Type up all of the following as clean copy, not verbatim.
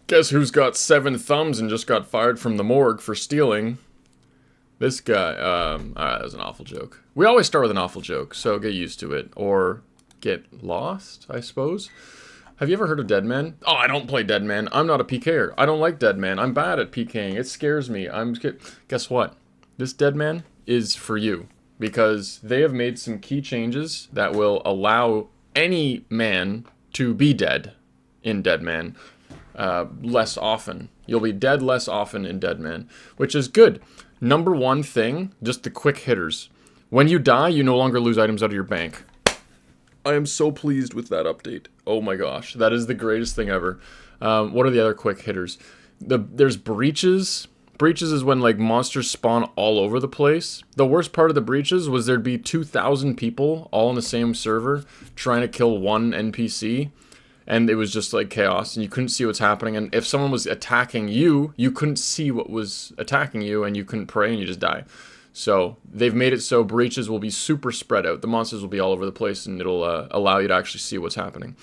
Guess who's got 7 thumbs and just got fired from the morgue for stealing? This guy. That was an awful joke. We always start with an awful joke, so get used to it. Or get lost, I suppose. Have you ever heard of Deadman? Oh, I don't play Deadman. I'm not a PKer. I don't like Deadman. I'm bad at PKing. It scares me. Guess what? This Deadman is for you. Because they have made some key changes that will allow any man to be dead in Deadman less often. You'll be dead less often in Deadman, which is good. Number one thing, just the quick hitters. When you die, you no longer lose items out of your bank. I am so pleased with that update. Oh my gosh, that is the greatest thing ever. What are the other quick hitters? There's breaches. Breaches is when like monsters spawn all over the place. The worst part of the breaches was there'd be 2,000 people all on the same server trying to kill one NPC. And it was just like chaos, and you couldn't see what's happening. And if someone was attacking you, you couldn't see what was attacking you, and you couldn't pray, and you just die. So they've made it so breaches will be super spread out. The monsters will be all over the place, and it'll allow you to actually see what's happening.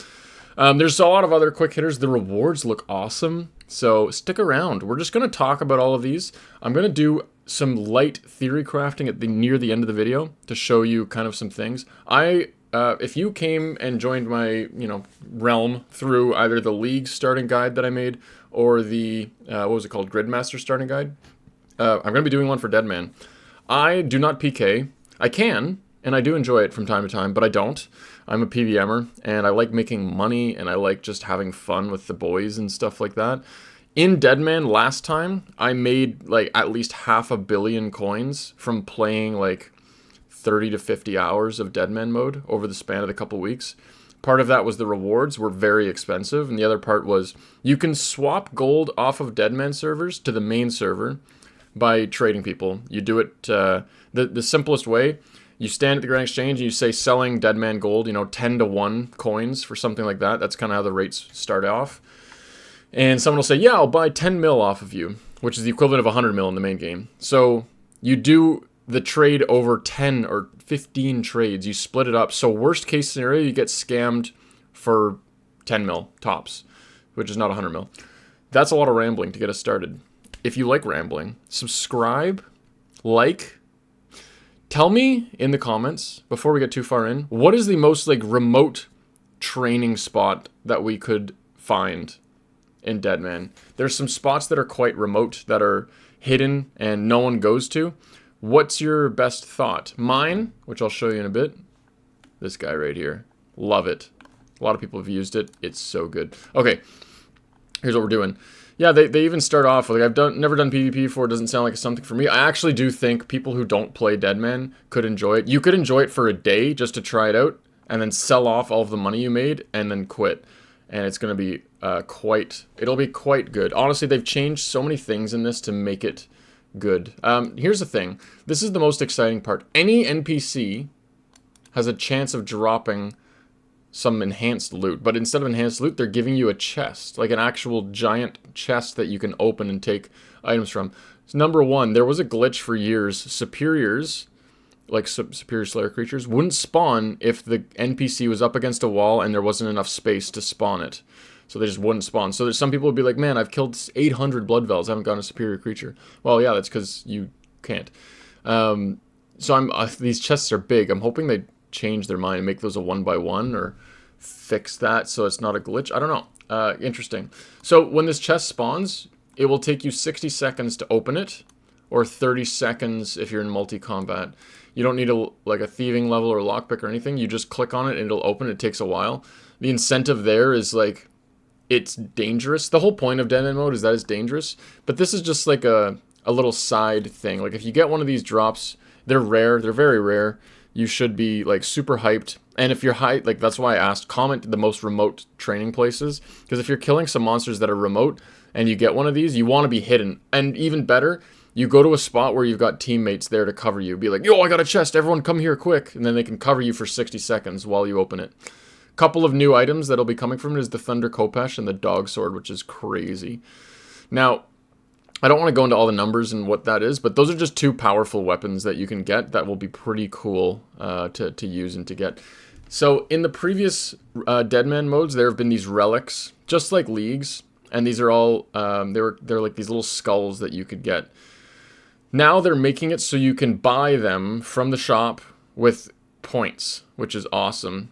There's a lot of other quick hitters. The rewards look awesome, so stick around. We're just going to talk about all of these. I'm going to do some light theory crafting at near the end of the video to show you kind of some things. If you came and joined my, realm through either the League starting guide that I made or the, what was it called, Gridmaster starting guide, I'm going to be doing one for Deadman. I do not PK. I can, and I do enjoy it from time to time, but I don't. I'm a PVMer, and I like making money, and I like just having fun with the boys and stuff like that. In Deadman last time, I made, like, at least 500 million coins from playing, like, 30 to 50 hours of Deadman mode over the span of a couple weeks. Part of that was the rewards were very expensive, and the other part was you can swap gold off of Deadman servers to the main server by trading people. You do it the simplest way. You stand at the Grand Exchange and you say selling Deadman gold, 10 to 1 coins for something like that. That's kind of how the rates start off. And someone will say, yeah, I'll buy 10 mil off of you, which is the equivalent of 100 mil in the main game. So you do the trade over 10 or 15 trades. You split it up. So worst case scenario, you get scammed for 10 mil tops, which is not 100 mil. That's a lot of rambling to get us started. If you like rambling, subscribe, like. Tell me in the comments, before we get too far in, what is the most remote training spot that we could find in Deadman? There's some spots that are quite remote, that are hidden and no one goes to. What's your best thought? Mine, which I'll show you in a bit, this guy right here. Love it. A lot of people have used it. It's so good. Okay, here's what we're doing. Yeah, they even start off with, I've never done PvP before. It doesn't sound like it's something for me. I actually do think people who don't play Deadman could enjoy it. You could enjoy it for a day just to try it out, and then sell off all of the money you made, and then quit. And it's going to be it'll be quite good. Honestly, they've changed so many things in this to make it good. Here's the thing. This is the most exciting part. Any NPC has a chance of dropping some enhanced loot, but instead of enhanced loot, they're giving you a chest, like an actual giant chest that you can open and take items from. So number one, there was a glitch for years. Superiors, like superior slayer creatures, wouldn't spawn if the NPC was up against a wall and there wasn't enough space to spawn it. So they just wouldn't spawn. So there's some people would be like, man, I've killed 800 blood veils, I haven't gotten a superior creature. Well, yeah, that's because you can't. So these chests are big. I'm hoping they change their mind and make those a 1x1 or fix that so it's not a glitch. I don't know. Interesting. So when this chest spawns, it will take you 60 seconds to open it, or 30 seconds if you're in multi-combat. You don't need a thieving level or lockpick or anything. You just click on it and it'll open. It takes a while. The incentive there is it's dangerous. The whole point of Deadman mode is that it's dangerous, but this is just like a little side thing. Like if you get one of these drops, they're rare. They're very rare. You should be super hyped. And if you're that's why I asked, comment the most remote training places. Because if you're killing some monsters that are remote and you get one of these, you want to be hidden. And even better, you go to a spot where you've got teammates there to cover you. Be like, yo, I got a chest, everyone come here quick. And then they can cover you for 60 seconds while you open it. Couple of new items that'll be coming from it is the Thunder Khopesh and the Dog Sword, which is crazy. Now, I don't want to go into all the numbers and what that is, but those are just 2 powerful weapons that you can get that will be pretty cool to use and to get. So in the previous Deadman modes, there have been these relics, just like Leagues. and these are all they're like these little skulls that you could get. Now they're making it so you can buy them from the shop with points, which is awesome.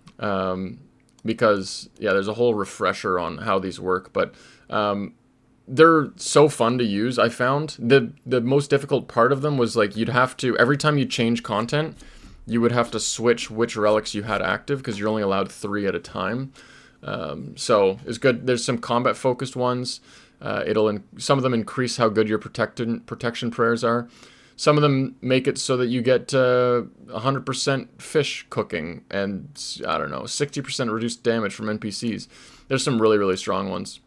Because yeah, there's a whole refresher on how these work, but they're so fun to use. I found the most difficult part of them was like you'd have to, every time you change content, you would have to switch which relics you had active because you're only allowed 3 at a time. So it's good. There's some combat focused ones. Some of them increase how good your protection prayers are. Some of them make it so that you get 100% fish cooking and, I don't know, 60% reduced damage from NPCs. There's some really, really strong ones.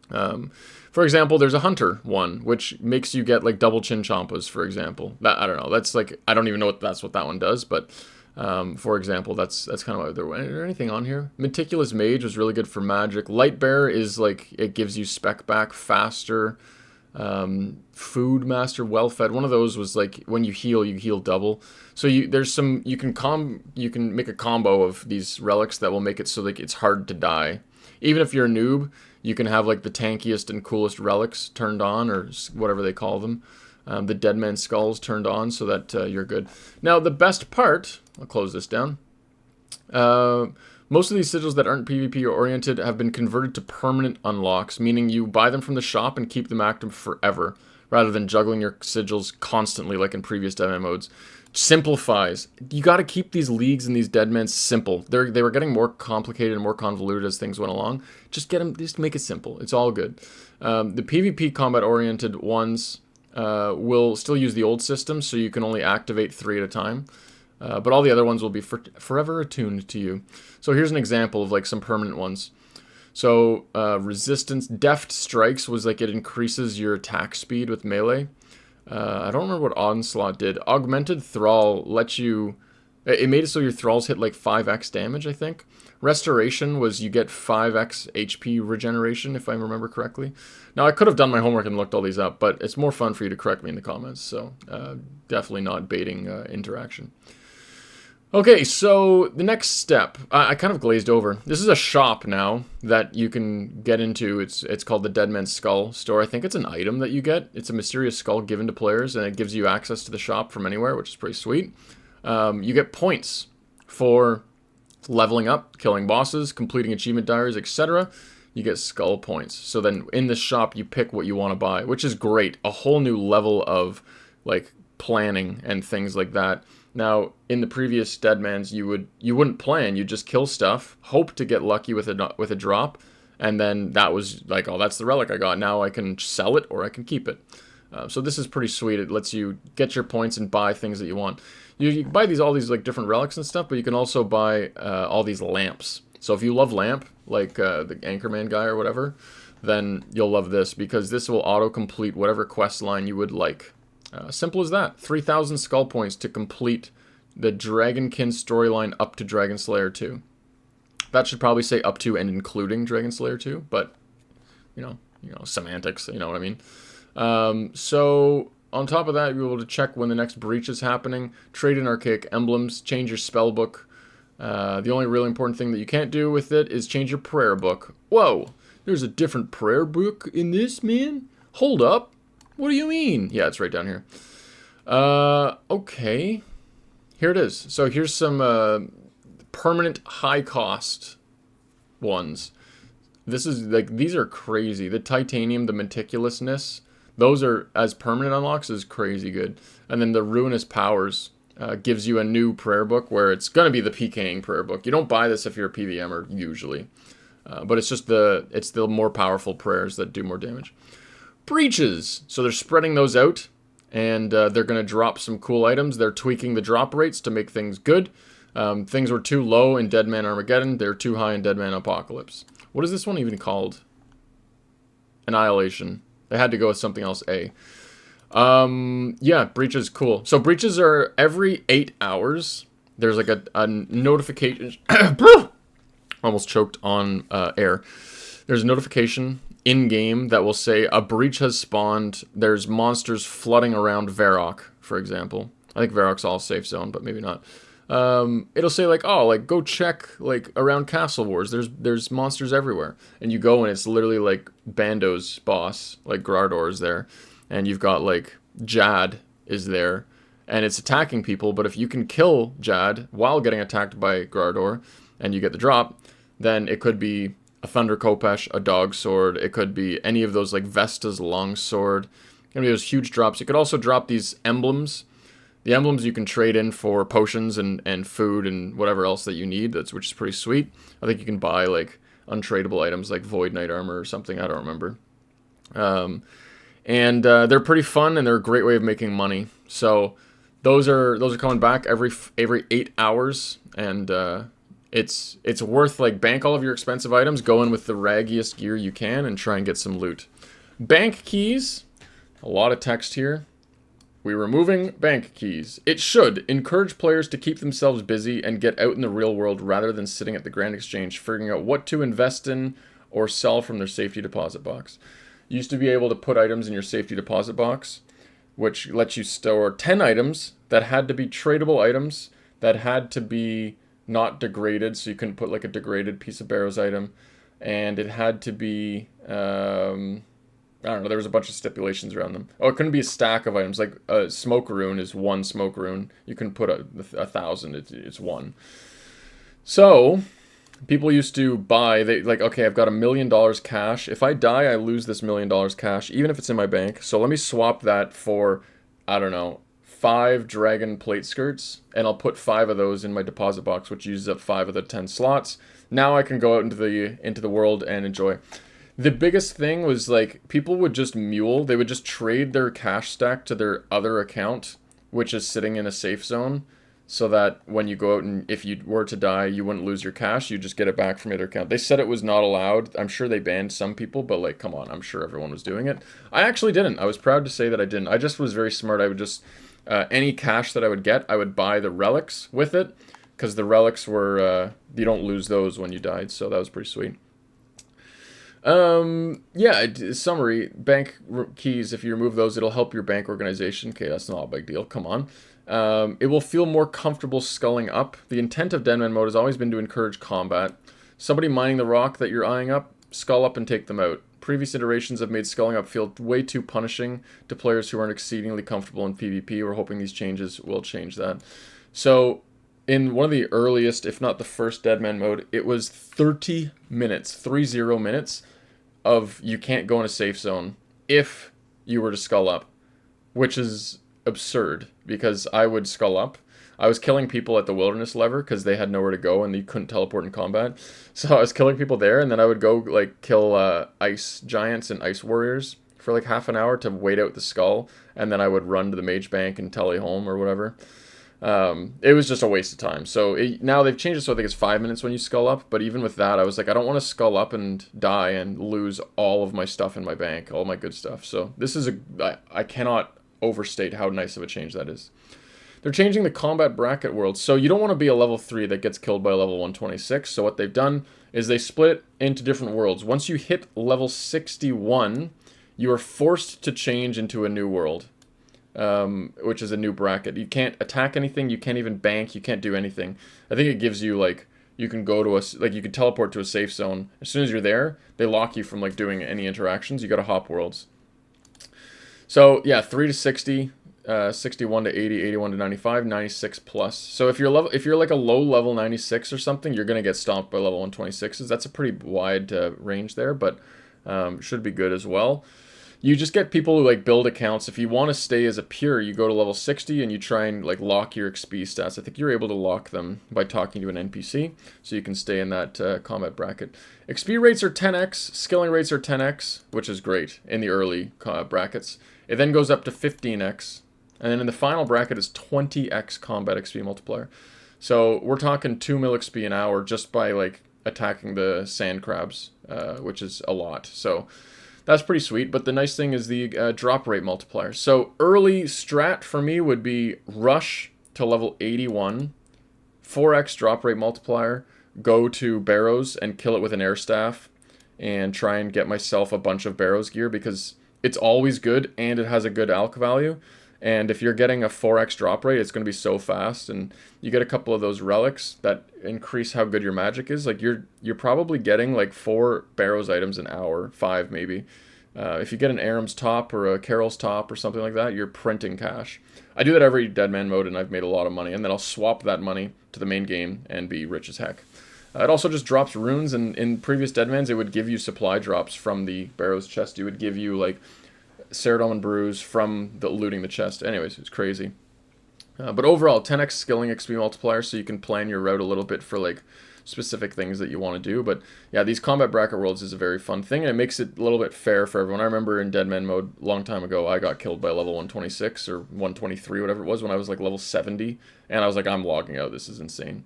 For example, there's a hunter one, which makes you get like double chin chompas, for example. I don't know. That's like, I don't even know what that one does, but for example, that's kind of what they're. Is there anything on here? Meticulous Mage was really good for magic. Lightbearer is like, it gives you spec back faster. Food Master, Well Fed. One of those was like when you heal double. So you can make a combo of these relics that will make it so like it's hard to die. Even if you're a noob, you can have like the tankiest and coolest relics turned on, or whatever they call them. The Deadman skulls turned on so that you're good. Now the best part, I'll close this down. Most of these sigils that aren't PvP oriented have been converted to permanent unlocks, meaning you buy them from the shop and keep them active forever, rather than juggling your sigils constantly like in previous Deadman modes. Simplifies. You got to keep these leagues and these Deadmans simple. They were getting more complicated and more convoluted as things went along. Just make it simple. It's all good. The PvP combat oriented ones will still use the old system, so you can only activate 3 at a time. But all the other ones will be forever attuned to you. So here's an example of like some permanent ones. So resistance, deft strikes was like it increases your attack speed with melee. I don't remember what onslaught did. Augmented thrall lets you, it made it so your thralls hit like 5x damage, I think. Restoration was you get 5x HP regeneration, if I remember correctly. Now I could have done my homework and looked all these up, but it's more fun for you to correct me in the comments. So definitely not baiting interaction. Okay, so the next step, I kind of glazed over. This is a shop now that you can get into. It's called the Deadman Skull store. I think it's an item that you get. It's a mysterious skull given to players, and it gives you access to the shop from anywhere, which is pretty sweet. You get points for leveling up, killing bosses, completing achievement diaries, etc. You get skull points. So then in the shop, you pick what you want to buy, which is great. A whole new level of like planning and things like that. Now, in the previous Deadmans, you wouldn't plan. You'd just kill stuff, hope to get lucky with a drop, and then that was like, oh, that's the relic I got. Now I can sell it or I can keep it. So this is pretty sweet. It lets you get your points and buy things that you want. You can buy all these like different relics and stuff, but you can also buy all these lamps. So if you love lamp, like the Anchorman guy or whatever, then you'll love this because this will auto-complete whatever quest line you would like. Simple as that. 3,000 skull points to complete the Dragonkin storyline up to Dragon Slayer 2. That should probably say up to and including Dragon Slayer 2, but you know, semantics, you know what I mean. So on top of that, you'll be able to check when the next breach is happening, trade in archaic emblems, change your spell book. The only really important thing that you can't do with it is change your prayer book. Whoa, there's a different prayer book in this, man? Hold up. What do you mean? Yeah, it's right down here. Okay. Here it is. So here's some permanent high cost ones. This is like, these are crazy. The titanium, the meticulousness, those are as permanent unlocks is crazy good. And then the Ruinous powers gives you a new prayer book where it's going to be the pking prayer book. You don't buy this if you're a PVMer usually. But it's just it's the more powerful prayers that do more damage. Breaches. So they're spreading those out, and they're going to drop some cool items. They're tweaking the drop rates to make things good. Things were too low in Deadman Armageddon. They're too high in Deadman Apocalypse. What is this one even called? Annihilation. They had to go with something else, A. Yeah, breaches, cool. So breaches are every 8 hours. There's like a notification. Almost choked on air. There's a notification in-game that will say a breach has spawned. There's monsters flooding around Varrock, for example. I think Varrock's all safe zone, but maybe not. it'll say like, oh, like go check like around Castle Wars. There's monsters everywhere, and you go and it's literally like Bando's boss, like Grardor is there, and you've got like Jad is there, and it's attacking people. But if you can kill Jad while getting attacked by Grardor, and you get the drop, then it could be a Thunder Kopesh, a Dog Sword. It could be any of those like Vesta's Long Sword. Gonna be those huge drops. You could also drop these emblems. The emblems you can trade in for potions and food and whatever else that you need, which is pretty sweet. I think you can buy like untradeable items like Void Knight armor or something, I don't remember. They're pretty fun and they're a great way of making money. So those are coming back every 8 hours, and it's worth like bank all of your expensive items, go in with the raggiest gear you can, and try and get some loot. Bank keys, a lot of text here. We're removing bank keys. It should encourage players to keep themselves busy and get out in the real world rather than sitting at the Grand Exchange figuring out what to invest in or sell from their safety deposit box. You used to be able to put items in your safety deposit box, which lets you store 10 items that had to be tradable items, that had to be not degraded, so you couldn't put like a degraded piece of Barrows item, and it had to be... I don't know, there was a bunch of stipulations around them. Oh, it couldn't be a stack of items. Like a smoke rune is one smoke rune. You can put a 1,000, it's one. So, people used to buy, okay, I've got $1 million cash. If I die, I lose this $1 million cash, even if it's in my bank. So let me swap that for, I don't know, 5 dragon plate skirts, and I'll put 5 of those in my deposit box, which uses up 5 of the 10 slots. Now I can go out into the world and enjoy. The biggest thing was like people would just mule. They would just trade their cash stack to their other account, which is sitting in a safe zone, so that when you go out and if you were to die, you wouldn't lose your cash. You just get it back from your other account. They said it was not allowed. I'm sure they banned some people, but like, come on, I'm sure everyone was doing it. I actually didn't. I was proud to say that I didn't. I just was very smart. I would just any cash that I would get, I would buy the relics with it, because the relics were you don't lose those when you died. So that was pretty sweet. Summary, bank keys, if you remove those, it'll help your bank organization. Okay, that's not a big deal, come on. It will feel more comfortable sculling up. The intent of Deadman mode has always been to encourage combat. Somebody mining the rock that you're eyeing up, skull up and take them out. Previous iterations have made sculling up feel way too punishing to players who aren't exceedingly comfortable in PvP. We're hoping these changes will change that. So, in one of the earliest, if not the first Deadman mode, it was 30 minutes, 30 minutes, of you can't go in a safe zone if you were to skull up, which is absurd, because I would skull up. I was killing people at the wilderness lever because they had nowhere to go and you couldn't teleport in combat. So I was killing people there, and then I would go like kill ice giants and ice warriors for like half an hour to wait out the skull, and then I would run to the mage bank and tele home or whatever. It was just a waste of time. So now they've changed it so I think it's 5 minutes when you skull up. But even with that, I was like, I don't want to skull up and die and lose all of my stuff in my bank, all my good stuff. So this is I cannot overstate how nice of a change that is. They're changing the combat bracket world. So you don't want to be a level 3 that gets killed by a level 126. So what they've done is they split it into different worlds. Once you hit level 61, you are forced to change into a new world. Which is a new bracket. You can't attack anything, you can't even bank, you can't do anything. I think it gives you, like, you can go to you can teleport to a safe zone. As soon as you're there, they lock you from, like, doing any interactions. You gotta hop worlds. So, yeah, 3 to 60, 61 to 80, 81 to 95, 96 plus. So if you're like a low level 96 or something, you're gonna get stomped by level 126s. That's a pretty wide range there, but should be good as well. You just get people who like build accounts. If you want to stay as a pure, you go to level 60 and you try and like lock your XP stats. I think you're able to lock them by talking to an NPC, so you can stay in that combat bracket. XP rates are 10x, skilling rates are 10x, which is great in the early brackets. It then goes up to 15x, and then in the final bracket is 20x combat XP multiplier. So we're talking 2 mil XP an hour just by like attacking the sand crabs, which is a lot. So that's pretty sweet, but the nice thing is the drop rate multiplier. So early strat for me would be rush to level 81, 4x drop rate multiplier, go to Barrows and kill it with an air staff, and try and get myself a bunch of Barrows gear because it's always good and it has a good alch value. And if you're getting a 4x drop rate, it's going to be so fast. And you get a couple of those relics that increase how good your magic is. Like you're probably getting like 4 Barrows items an hour, 5 maybe. If you get an Aram's top or a Carol's top or something like that, you're printing cash. I do that every Deadman mode, and I've made a lot of money. And then I'll swap that money to the main game and be rich as heck. It also just drops runes, and in previous Deadmans, it would give you supply drops from the Barrows chest. It would give you like Ceradon and Bruise from the looting the chest. Anyways, it's crazy. But overall, 10x skilling XP multiplier, so you can plan your route a little bit for like specific things that you want to do. But yeah, these combat bracket worlds is a very fun thing, and it makes it a little bit fair for everyone. I remember in Deadman mode a long time ago, I got killed by level 126 or 123, whatever it was, when I was like level 70, and I was like, I'm logging out. This is insane.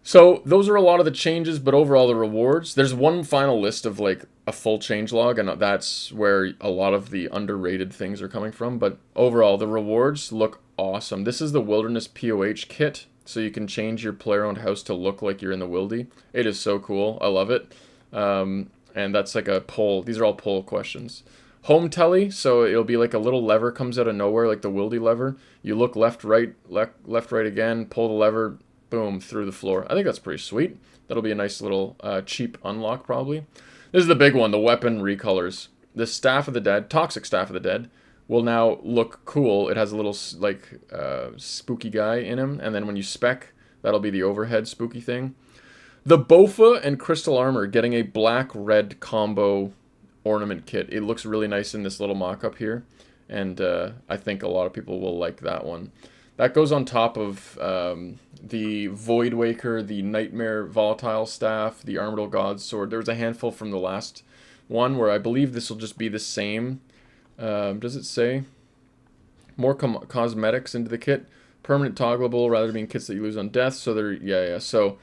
So those are a lot of the changes, but overall the rewards. There's one final list of like a full changelog, and that's where a lot of the underrated things are coming from. But overall, the rewards look awesome. This is the Wilderness POH kit, so you can change your player-owned house to look like you're in the wildy. It is so cool. I love it. And that's like a poll. These are all poll questions. Home telly, so it'll be like a little lever comes out of nowhere, like the wildy lever. You look left, right, left, right again, pull the lever, boom, through the floor. I think that's pretty sweet. That'll be a nice little cheap unlock, probably. This is the big one, the weapon recolors. The Staff of the Dead, Toxic Staff of the Dead, will now look cool. It has a little, like, spooky guy in him, and then when you spec, that'll be the overhead spooky thing. The Bofa and Crystal Armor getting a black-red combo ornament kit. It looks really nice in this little mock-up here, and I think a lot of people will like that one. That goes on top of the Void Waker, the Nightmare Volatile Staff, the Armadyl God's Sword. There was a handful from the last one where I believe this will just be the same. Does it say? More cosmetics into the kit. Permanent toggleable rather than being kits that you lose on death. So they're, yeah. So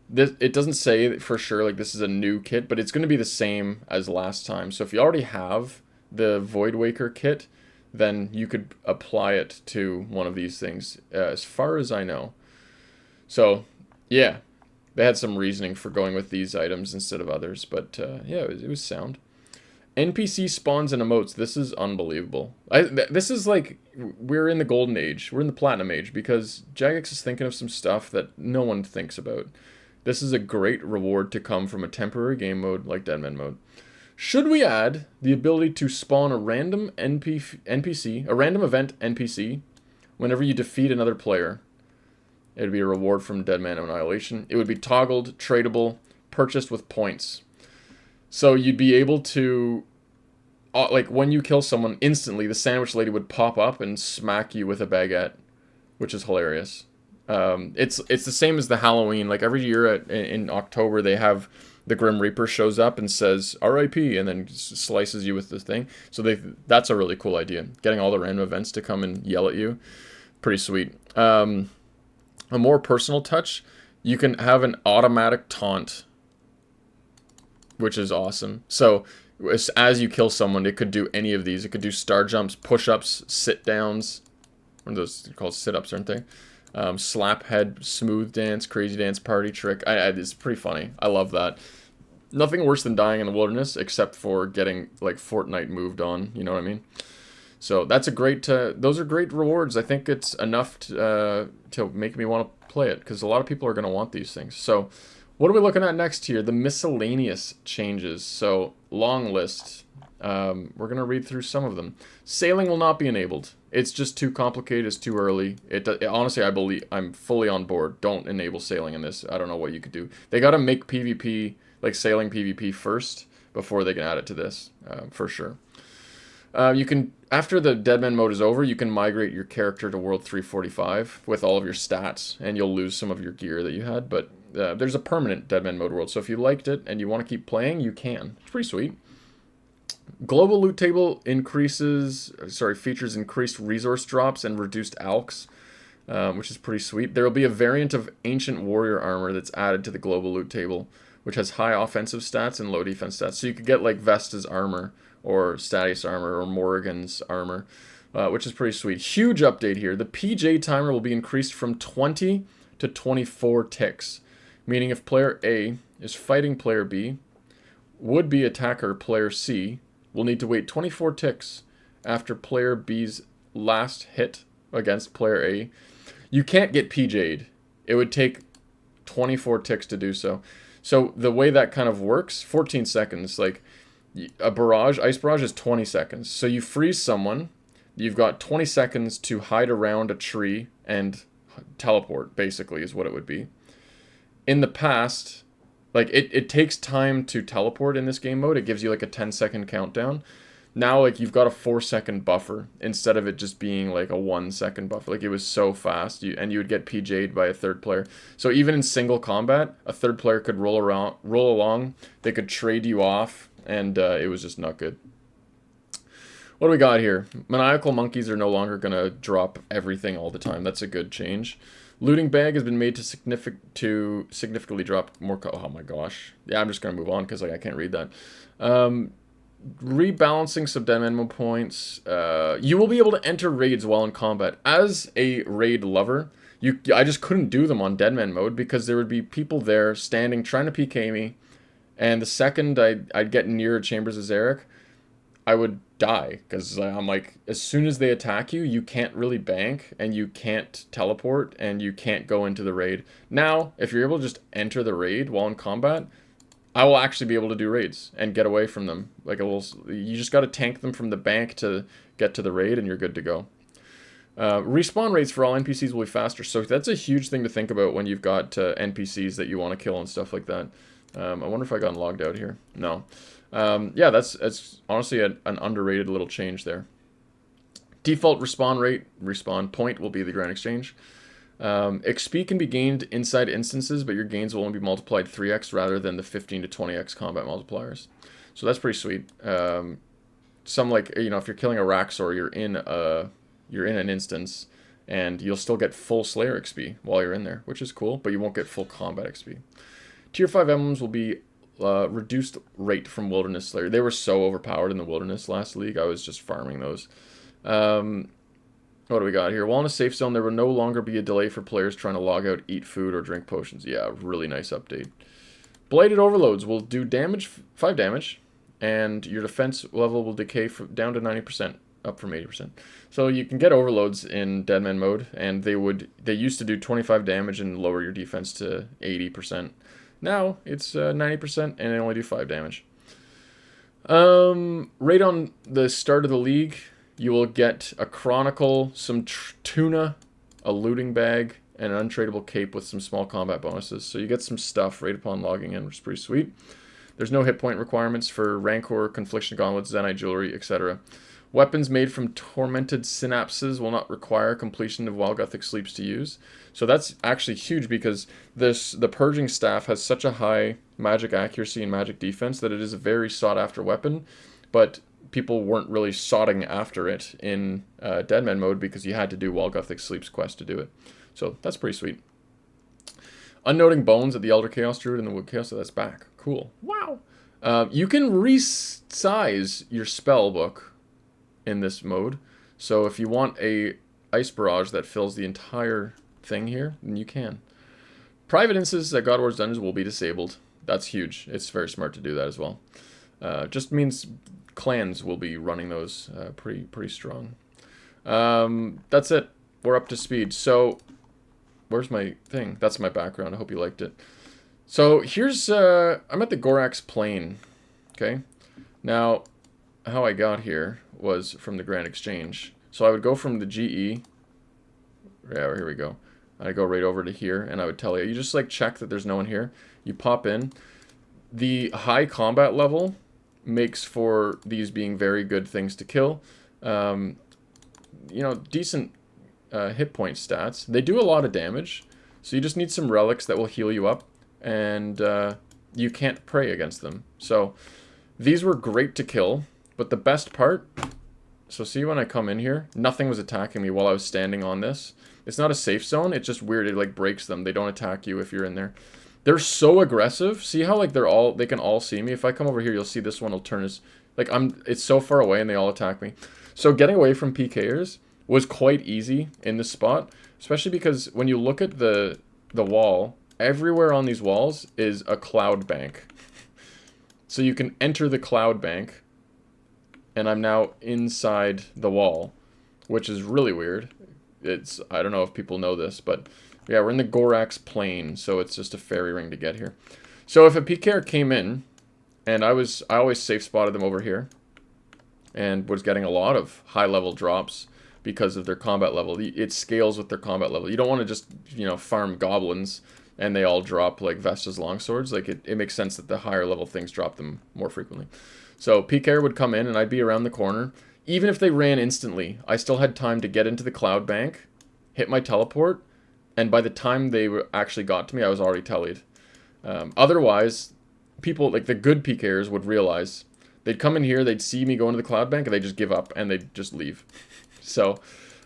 this, it doesn't say for sure like this is a new kit, but it's going to be the same as last time. So if you already have the Void Waker kit, then you could apply it to one of these things, as far as I know. So, yeah, they had some reasoning for going with these items instead of others, but yeah, it was sound. NPC spawns and emotes, this is unbelievable. This is like, we're in the golden age, we're in the platinum age, because Jagex is thinking of some stuff that no one thinks about. This is a great reward to come from a temporary game mode like Deadman mode. Should we add the ability to spawn a random NPC, a random event NPC, whenever you defeat another player? It would be a reward from Deadman Annihilation. It would be toggled, tradable, purchased with points. So you'd be able to, like when you kill someone, instantly the sandwich lady would pop up and smack you with a baguette, which is hilarious. It's the same as the Halloween. Like every year in October they have the Grim Reaper shows up and says R.I.P. and then slices you with this thing. So that's a really cool idea. Getting all the random events to come and yell at you. Pretty sweet. A more personal touch, you can have an automatic taunt, which is awesome. So as you kill someone, it could do any of these. It could do star jumps, push-ups, sit-downs. What are those called? Sit-ups, aren't they? Slap head, smooth dance, crazy dance, party trick. It's pretty funny. I love that. Nothing worse than dying in the wilderness, except for getting like Fortnite moved on. You know what I mean? So that's a great. Those are great rewards. I think it's enough to make me want to play it, because a lot of people are going to want these things. So what are we looking at next here? The miscellaneous changes. So long list. We're going to read through some of them. Sailing will not be enabled. It's just too complicated. It's too early. Honestly, I'm fully on board. Don't enable sailing in this. I don't know what you could do. They got to make PvP, like sailing PvP first, before they can add it to this, for sure. You can, after the Deadman mode is over, you can migrate your character to World 345 with all of your stats, and you'll lose some of your gear that you had, but there's a permanent Deadman mode world, so if you liked it and you want to keep playing, you can. It's pretty sweet. Global loot table features increased resource drops and reduced alks, which is pretty sweet. There will be a variant of Ancient Warrior armor that's added to the global loot table, which has high offensive stats and low defense stats. So you could get like Vesta's armor, or Statius armor, or Morrigan's armor, which is pretty sweet. Huge update here. The PJ timer will be increased from 20 to 24 ticks, meaning if player A is fighting player B, would-be attacker player C will need to wait 24 ticks after player B's last hit against player A, you can't get PJ'd. It would take 24 ticks to do so. So the way that kind of works, 14 seconds, like a barrage, ice barrage is 20 seconds. So you freeze someone, you've got 20 seconds to hide around a tree and teleport, basically, is what it would be. In the past, like, it takes time to teleport in this game mode. It gives you, like, a 10-second countdown. Now, like, you've got a 4-second buffer instead of it just being, like, a 1-second buffer. Like, it was so fast, and you would get PJ'd by a third player. So even in single combat, a third player could roll along, they could trade you off, and it was just not good. What do we got here? Maniacal monkeys are no longer going to drop everything all the time. That's a good change. Looting bag has been made to significantly drop more... Oh my gosh. Yeah, I'm just going to move on because like I can't read that. Rebalancing some Deadman points. You will be able to enter raids while in combat. As a raid lover, I just couldn't do them on Deadman mode because there would be people there standing trying to PK me. And the second I'd get near Chambers of Zarek, I would die, because I'm like, as soon as they attack you, you can't really bank, and you can't teleport, and you can't go into the raid. Now, if you're able to just enter the raid while in combat, I will actually be able to do raids and get away from them. Like, you just got to tank them from the bank to get to the raid, and you're good to go. Respawn rates for all NPCs will be faster, so that's a huge thing to think about when you've got NPCs that you want to kill and stuff like that. I wonder if I got logged out here. No. Yeah, that's honestly an underrated little change there. Default respawn point will be the Grand Exchange. XP can be gained inside instances, but your gains will only be multiplied 3x rather than the 15 to 20x combat multipliers. So that's pretty sweet. Some, like, you know, if you're killing a Raxor, you're in an instance, and you'll still get full Slayer XP while you're in there, which is cool, but you won't get full combat XP. Tier 5 emblems will be reduced rate from Wilderness Slayer. They were so overpowered in the Wilderness last league. I was just farming those. What do we got here? While in a safe zone, there will no longer be a delay for players trying to log out, eat food, or drink potions. Yeah, really nice update. Bladed Overloads will do 5 damage, and your defense level will decay down to 90%, up from 80%. So you can get overloads in Deadman mode, and they used to do 25 damage and lower your defense to 80%. Now it's 90% and they only do 5 damage. Right on the start of the league, you will get a Chronicle, some tuna, a looting bag, and an untradeable cape with some small combat bonuses. So you get some stuff right upon logging in, which is pretty sweet. There's no hit point requirements for Rancor, Confliction Gauntlets, Zenite Jewelry, etc. Weapons made from tormented synapses will not require completion of Wild Gothic Sleeps to use. So that's actually huge because the Purging Staff has such a high magic accuracy and magic defense that it is a very sought after weapon, but people weren't really soughting after it in Deadman mode because you had to do Wild Gothic Sleeps quest to do it. So that's pretty sweet. Unnoting Bones at the Elder Chaos Druid and the Wood Chaos, so that's back. Cool. Wow. You can resize your spell book in this mode. So if you want a Ice Barrage that fills the entire thing here, then you can. Private instances at God Wars Dungeons will be disabled. That's huge. It's very smart to do that as well. Just means clans will be running those pretty strong. That's it. We're up to speed. So where's my thing? That's my background. I hope you liked it. So here's I'm at the Gorax Plain. Okay. Now how I got here was from the Grand Exchange. So I would go from the GE. Yeah, here we go. I go right over to here, and I would tell you, you just like check that there's no one here. You pop in. The high combat level makes for these being very good things to kill. You know, decent hit point stats. They do a lot of damage, so you just need some relics that will heal you up, and you can't pray against them. So these were great to kill, but the best part, so see when I come in here, nothing was attacking me while I was standing on this. It's not a safe zone, it's just weird, it like breaks them. They don't attack you if you're in there. They're so aggressive. See how like they can all see me? If I come over here, you'll see this one will turn as, like it's so far away and they all attack me. So getting away from PKers was quite easy in this spot, especially because when you look at the wall, everywhere on these walls is a cloud bank. So you can enter the cloud bank, and I'm now inside the wall, which is really weird. I don't know if people know this, but yeah, we're in the Gorax Plain, so it's just a fairy ring to get here. So if a PKer came in, and I always safe spotted them over here, and was getting a lot of high level drops because of their combat level. It scales with their combat level. You don't want to just, you know, farm goblins and they all drop like Vesta's longswords. Like it makes sense that the higher level things drop them more frequently. So PKer would come in and I'd be around the corner. Even if they ran instantly, I still had time to get into the cloud bank, hit my teleport, and by the time they actually got to me, I was already tellied. Otherwise, people, like the good PKers would realize, they'd come in here, they'd see me go into the cloud bank, and they'd just give up, and they'd just leave. So,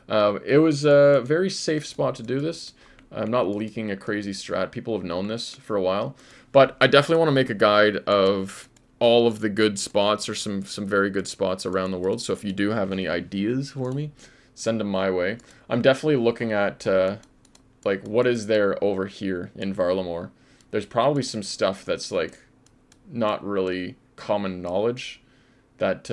it was a very safe spot to do this. I'm not leaking a crazy strat. People have known this for a while. But I definitely want to make a guide of all of the good spots, or some very good spots around the world. So if you do have any ideas for me, send them my way. I'm definitely looking at, like, what is there over here in Varlamore? There's probably some stuff that's, like, not really common knowledge that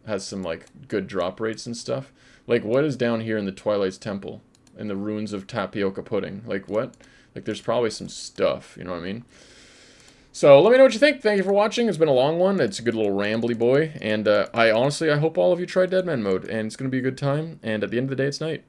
has some, like, good drop rates and stuff. Like, what is down here in the Twilight's Temple? In the ruins of Tapioca Pudding? Like, what? Like, there's probably some stuff, you know what I mean? So, let me know what you think. Thank you for watching. It's been a long one. It's a good little rambly boy. And I hope all of you tried Deadman mode. And it's going to be a good time. And at the end of the day, it's night.